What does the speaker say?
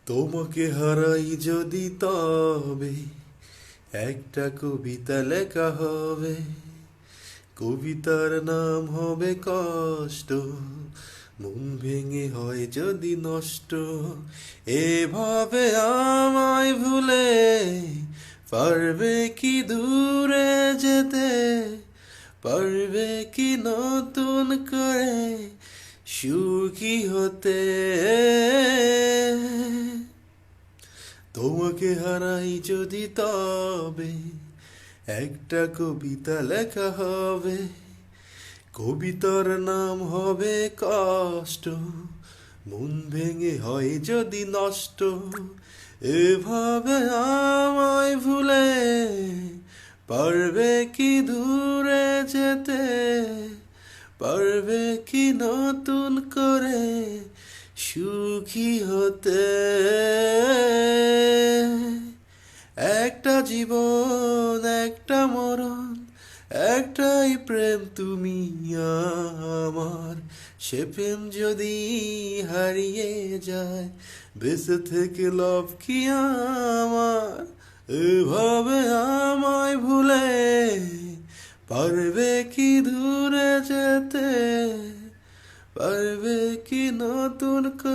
তোমাকে হারাই যদি তবে একটা কবিতা লেখা হবে। কবিতার নাম হবে কষ্ট। মন ভেঙে হয় যদি নষ্ট। এভাবে আমায় ভুলে পারবে কি দূরে যেতে? পারবে কি নতুন করে সুখী হতে? তোমাকে হারাই যদি তবে একটা কবিতা লেখা হবে। কবিতার নাম হবে কষ্ট। মন ভেঙে হয় যদি নষ্ট। এভাবে আমায় ভুলে পারবে কি দূরে যেতে? পারবে কি নতুন করে সুখী হতে? একটা জীবন, একটা মরণ, একটাই প্রেম তুমি আমার। সে প্রেম যদি হারিয়ে যায়, বেঁচে থেকে লাভ কি আমার? এভাবে আমায় ভুলে পারবে কি দূরে যেতে? পারবে কি নতুন